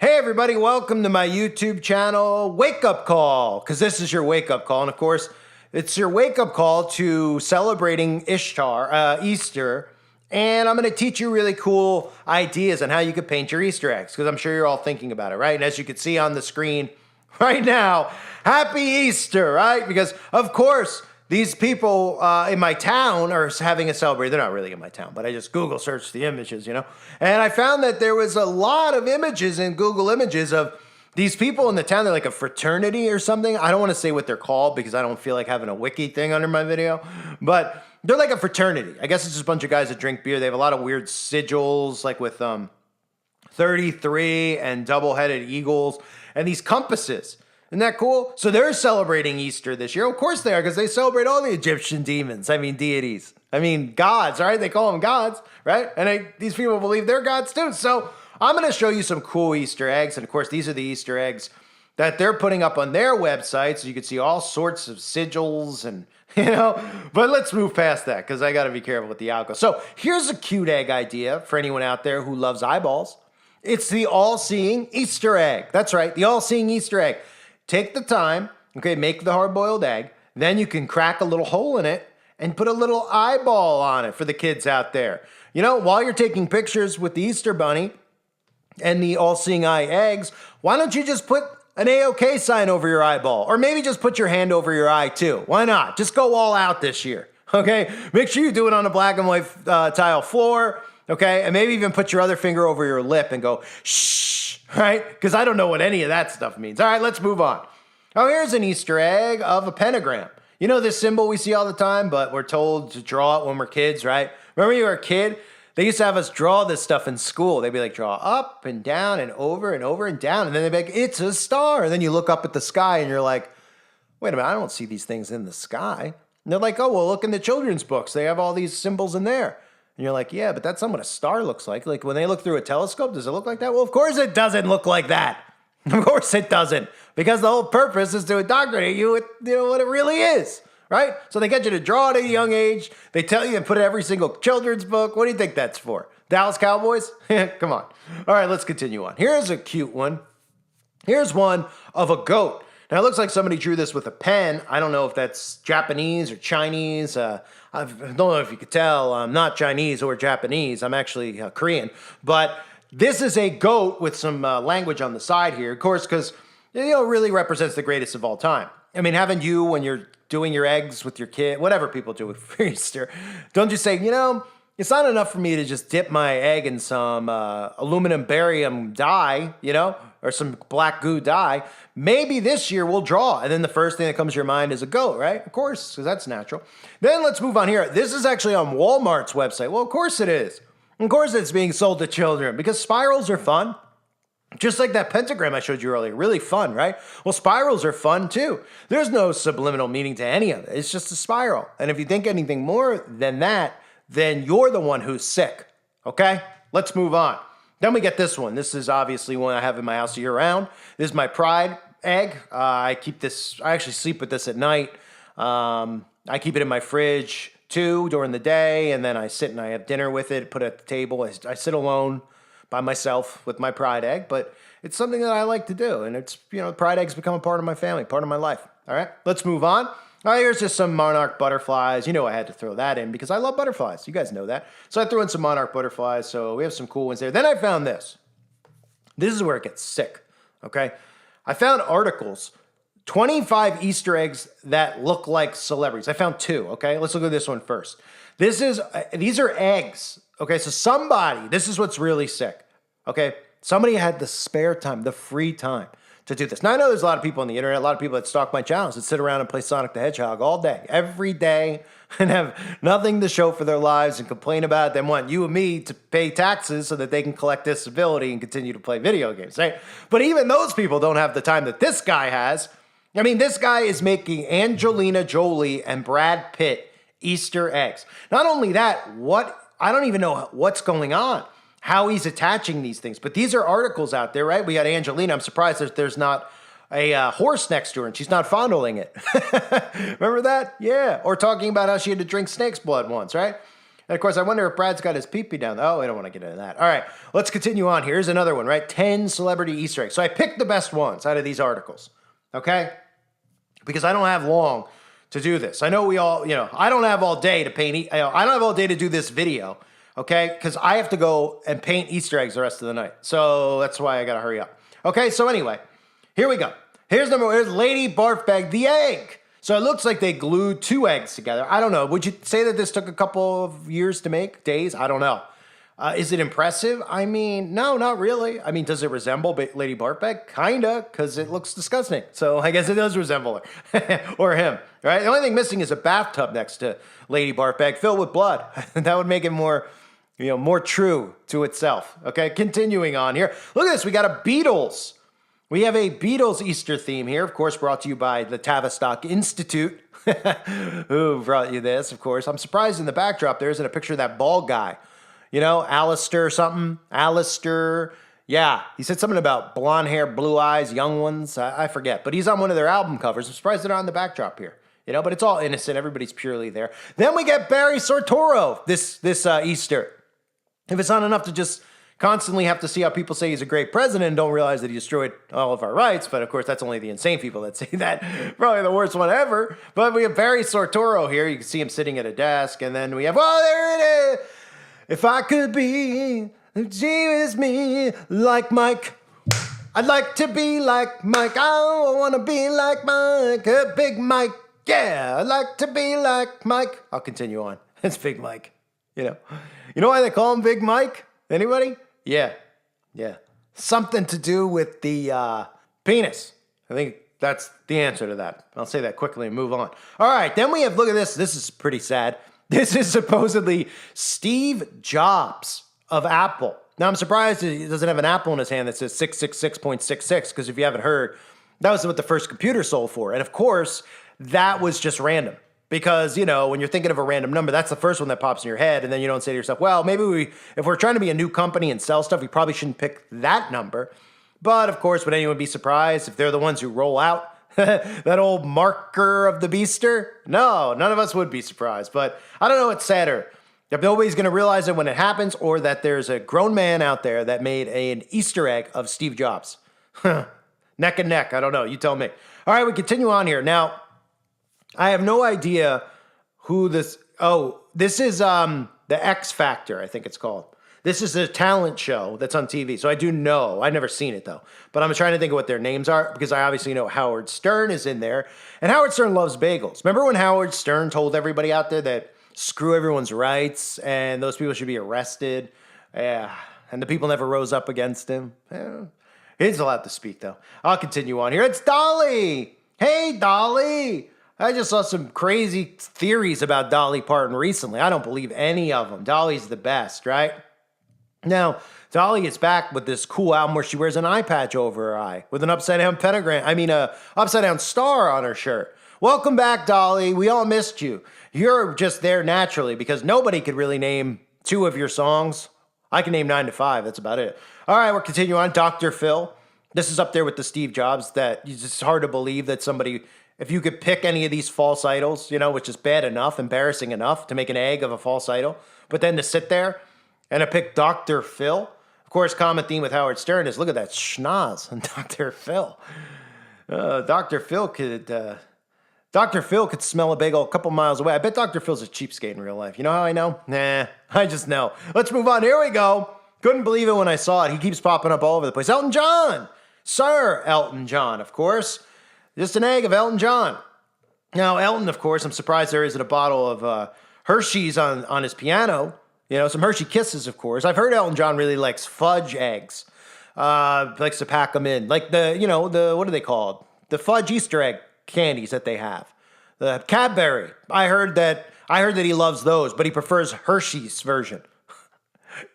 Hey everybody, welcome to my YouTube channel, Wake Up Call, because this is your wake up call. And of course, it's your wake up call to celebrating Ishtar, Easter. And I'm going to teach you really cool ideas on how you could paint your Easter eggs, because I'm sure you're all thinking about it, right? And as you can see on the screen right now, Happy Easter, right? Because of course, these people in my town are having a celebration. They're not really in my town, but I just Google searched the images, and I found that there was a lot of images in Google Images of these people in the town. They're like a fraternity or something. I don't want to say what they're called because I don't feel like having a wiki thing under my video, but they're like a fraternity. I guess it's just a bunch of guys that drink beer. They have a lot of weird sigils, like with 33 and double-headed eagles and these compasses. Isn't that cool? So they're celebrating Easter this year. Of course they are, because they celebrate all the Egyptian demons. I mean, deities. I mean, gods, right? They call them gods, right? And these people believe they're gods too. So I'm going to show you some cool Easter eggs. And of course, these are the Easter eggs that they're putting up on their website. So you can see all sorts of sigils and, but let's move past that because I got to be careful with the alcohol. So here's a cute egg idea for anyone out there who loves eyeballs. It's the all-seeing Easter egg. That's right, the all-seeing Easter egg. Take the time, okay, make the hard-boiled egg. Then you can crack a little hole in it and put a little eyeball on it for the kids out there. While you're taking pictures with the Easter Bunny and the all-seeing eye eggs, why don't you just put an A-OK sign over your eyeball? Or maybe just put your hand over your eye too. Why not? Just go all out this year, okay? Make sure you do it on a black and white tile floor, okay? And maybe even put your other finger over your lip and go, shh. Right? Because I don't know what any of that stuff means. All right, let's move on. Oh, here's an Easter egg of a pentagram. You know this symbol we see all the time, but we're told to draw it when we're kids, right? Remember when you were a kid? They used to have us draw this stuff in school. They'd be like, draw up and down and over and over and down. And then they'd be like, it's a star. And then you look up at the sky and you're like, wait a minute, I don't see these things in the sky. And they're like, oh, well, look in the children's books. They have all these symbols in there. And you're like, yeah, but that's not what a star looks like. Like when they look through a telescope, does it look like that? Well, of course it doesn't look like that. Of course it doesn't. Because the whole purpose is to indoctrinate you with what it really is, right? So they get you to draw it at a young age. They tell you to put it in every single children's book. What do you think that's for? Dallas Cowboys? Come on. All right, let's continue on. Here's a cute one. Here's one of a goat. Now, it looks like somebody drew this with a pen. I don't know if that's Japanese or Chinese. I don't know if you could tell. I'm not Chinese or Japanese. I'm actually Korean. But this is a goat with some language on the side here, of course, because it really represents the greatest of all time. I mean, haven't you, when you're doing your eggs with your kid, whatever people do with Easter, don't you say, it's not enough for me to just dip my egg in some aluminum barium dye, or some black goo dye. Maybe this year we'll draw. And then the first thing that comes to your mind is a goat, right? Of course, because that's natural. Then let's move on here. This is actually on Walmart's website. Well, of course it is. Of course it's being sold to children because spirals are fun. Just like that pentagram I showed you earlier. Really fun, right? Well, spirals are fun too. There's no subliminal meaning to any of it. It's just a spiral. And if you think anything more than that, then you're the one who's sick. Okay? Let's move on. Then we get this one. This is obviously one I have in my house year round. This is my pride egg. I actually sleep with this at night. I keep it in my fridge too during the day, and then I sit and I have dinner with it, put it at the table. I sit alone by myself with my pride egg, but it's something that I like to do. And it's, pride eggs become a part of my family, part of my life. All right, let's move on. All right, here's just some monarch butterflies. I had to throw that in because I love butterflies. You guys know that. So I threw in some monarch butterflies. So we have some cool ones there. Then I found this. This is where it gets sick, okay? I found articles, 25 Easter eggs that look like celebrities. I found 2, okay? Let's look at this one first. These are eggs, okay? So this is what's really sick, okay? Somebody had the spare time, the free time to do this. Now, I know there's a lot of people on the internet, a lot of people that stalk my channels that sit around and play Sonic the Hedgehog all day, every day, and have nothing to show for their lives and complain about it. They want you and me to pay taxes so that they can collect disability and continue to play video games, right? But even those people don't have the time that this guy has. I mean, this guy is making Angelina Jolie and Brad Pitt Easter eggs. Not only that, I don't even know what's going on, how he's attaching these things. But these are articles out there, right? We got Angelina. I'm surprised that there's not a horse next to her and she's not fondling it. Remember that? Yeah. Or talking about how she had to drink snake's blood once, right? And of course, I wonder if Brad's got his pee-pee down there. Oh, I don't want to get into that. All right, let's continue on. Here's another one, right? 10 celebrity Easter eggs. So I picked the best ones out of these articles, okay? Because I don't have long to do this. I know we all, I don't have all day to paint. I don't have all day to do this video, okay? Because I have to go and paint Easter eggs the rest of the night. So that's why I got to hurry up. Okay, so anyway, here we go. Here's Lady Barfbag the egg. So it looks like they glued 2 eggs together. I don't know. Would you say that this took a couple of years to make? Days? I don't know. Is it impressive? I mean, no, not really. I mean, does it resemble Lady Barfbag? Kinda, because it looks disgusting. So I guess it does resemble her. Or him, right? The only thing missing is a bathtub next to Lady Barfbag filled with blood. That would make it more true to itself. Okay, continuing on here. Look at this. We got a Beatles. We have a Beatles Easter theme here, of course, brought to you by the Tavistock Institute. Who brought you this, of course. I'm surprised in the backdrop there isn't a picture of that bald guy. Alistair something. Alistair. Yeah, he said something about blonde hair, blue eyes, young ones. I forget. But he's on one of their album covers. I'm surprised they're not on the backdrop here. But it's all innocent. Everybody's purely there. Then we get Barry Sortoro this Easter. If it's not enough to just constantly have to see how people say he's a great president and don't realize that he destroyed all of our rights. But of course, that's only the insane people that say that. Probably the worst one ever. But we have Barry Sortoro here. You can see him sitting at a desk. And then we have, there it is. If I could be, Jesus me, like Mike. I'd like to be like Mike. I want to be like Mike. Big Mike. Yeah, I'd like to be like Mike. I'll continue on. It's Big Mike. You know why they call him Big Mike? Anybody? Yeah. Something to do with the penis. I think that's the answer to that. I'll say that quickly and move on. All right, then we have, look at this. This is pretty sad. This is supposedly Steve Jobs of Apple. Now, I'm surprised he doesn't have an apple in his hand that says 666.66, because if you haven't heard, that was what the first computer sold for. And of course, that was just random. Because, when you're thinking of a random number, that's the first one that pops in your head. And then you don't say to yourself, well, maybe if we're trying to be a new company and sell stuff, we probably shouldn't pick that number. But of course, would anyone be surprised if they're the ones who roll out that old marker of the beaster? No, none of us would be surprised. But I don't know what's sadder. If nobody's going to realize it when it happens, or that there's a grown man out there that made an Easter egg of Steve Jobs. Neck and neck. I don't know. You tell me. All right, we continue on here. Now, I have no idea who this... Oh, this is the X Factor, I think it's called. This is a talent show that's on TV. So I do know. I've never seen it, though. But I'm trying to think of what their names are, because I obviously know Howard Stern is in there. And Howard Stern loves bagels. Remember when Howard Stern told everybody out there that screw everyone's rights and those people should be arrested? Yeah. And the people never rose up against him. Yeah. He's allowed to speak, though. I'll continue on here. It's Dolly. Hey, Dolly. I just saw some crazy theories about Dolly Parton recently. I don't believe any of them. Dolly's the best, right? Now, Dolly is back with this cool album where she wears an eye patch over her eye with an upside-down upside-down star on her shirt. Welcome back, Dolly. We all missed you. You're just there naturally because nobody could really name 2 of your songs. I can name 9 to 5. That's about it. All right, we'll continue on. Dr. Phil. This is up there with the Steve Jobs that it's just hard to believe that somebody... If you could pick any of these false idols, which is bad enough, embarrassing enough to make an egg of a false idol, but then to sit there and to pick Dr. Phil. Of course, common theme with Howard Stern is look at that schnoz on Dr. Phil. Dr. Phil could smell a bagel a couple miles away. I bet Dr. Phil's a cheapskate in real life. You know how I know? Nah, I just know. Let's move on. Here we go. Couldn't believe it when I saw it. He keeps popping up all over the place. Elton John. Sir Elton John, of course. Just an egg of Elton John. Now, Elton, of course, I'm surprised there isn't a bottle of Hershey's on his piano. Some Hershey Kisses, of course. I've heard Elton John really likes fudge eggs. Likes to pack them in. Like what are they called? The fudge Easter egg candies that they have. The Cadbury. I heard that he loves those, but he prefers Hershey's version.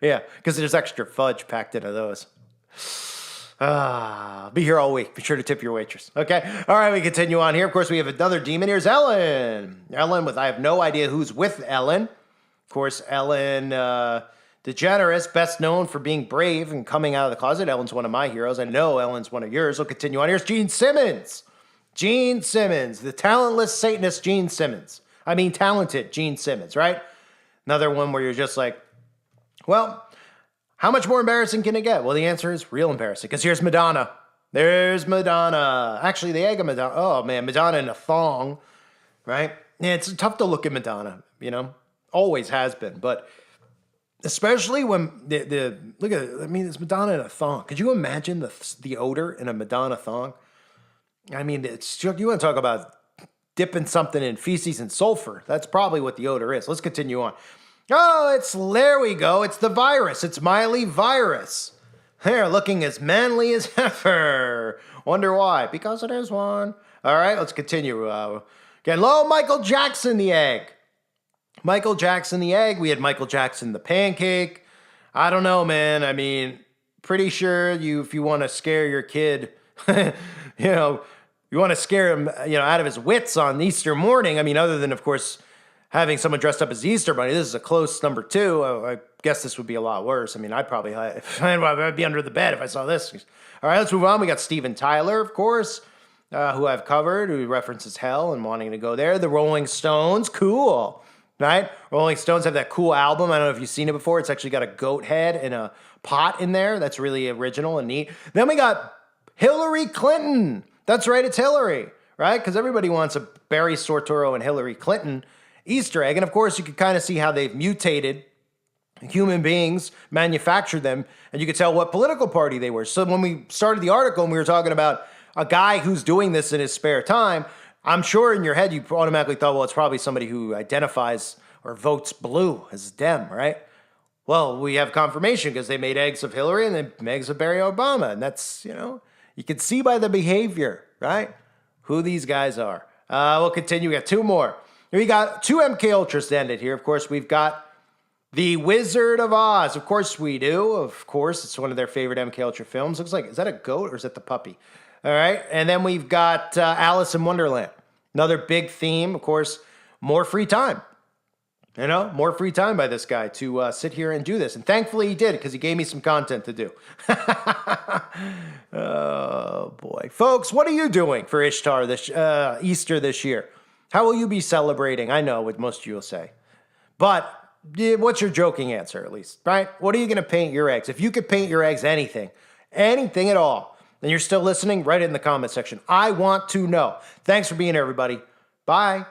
Yeah, because there's extra fudge packed into those. Be here all week. Be sure to tip your waitress. Okay. All right. We continue on here. Of course, we have another demon. Here's Ellen. I have no idea who's with Ellen. Of course, Ellen DeGeneres, best known for being brave and coming out of the closet. Ellen's one of my heroes. I know Ellen's one of yours. We'll continue on. Here's Gene Simmons. Gene Simmons, the talentless Satanist Gene Simmons. I mean, talented Gene Simmons, right? Another one where you're just like, well, how much more embarrassing can it get? Well, the answer is real embarrassing, because here's Madonna. There's Madonna. Actually, the egg of Madonna. Oh, man, Madonna in a thong, right? Yeah, it's tough to look at Madonna, always has been. But especially when look at it. I mean, it's Madonna in a thong. Could you imagine the odor in a Madonna thong? I mean, you want to talk about dipping something in feces and sulfur. That's probably what the odor is. Let's continue on. Oh, there we go. It's the virus. It's Miley virus. They're looking as manly as ever. Wonder why? Because it is one. All right, let's continue. Again, Michael Jackson the egg. Michael Jackson the egg. We had Michael Jackson the pancake. I don't know, man. I mean, pretty sure if you want to scare your kid, you want to scare him, out of his wits on Easter morning. I mean, other than, of course, having someone dressed up as the Easter Bunny. This is a close number 2. I guess this would be a lot worse. I mean, I'd be under the bed if I saw this. All right, let's move on. We got Steven Tyler, of course, who I've covered, who references hell and wanting to go there. The Rolling Stones, cool, right? Rolling Stones have that cool album. I don't know if you've seen it before. It's actually got a goat head and a pot in there. That's really original and neat. Then we got Hillary Clinton. That's right, it's Hillary, right? Because everybody wants a Barry Soetoro and Hillary Clinton Easter egg. And of course, you can kind of see how they've mutated human beings, manufactured them, and you could tell what political party they were. So when we started the article and we were talking about a guy who's doing this in his spare time, I'm sure in your head you automatically thought, well, it's probably somebody who identifies or votes blue as Dem, right? Well, we have confirmation because they made eggs of Hillary and then eggs of Barry Obama. And that's, you can see by the behavior, right, who these guys are. We'll continue. We got 2 more. We got 2 MK Ultras to end it here. Of course, we've got The Wizard of Oz. Of course we do. Of course, it's one of their favorite MK Ultra films. Looks like, is that a goat or is that the puppy? All right. And then we've got Alice in Wonderland. Another big theme, of course, more free time. More free time by this guy to sit here and do this. And thankfully he did, because he gave me some content to do. Oh, boy. Folks, what are you doing for Ishtar Easter this year? How will you be celebrating? I know what most of you will say. But what's your joking answer, at least, right? What are you going to paint your eggs? If you could paint your eggs anything at all, and you're still listening, write it in the comment section. I want to know. Thanks for being here, everybody. Bye.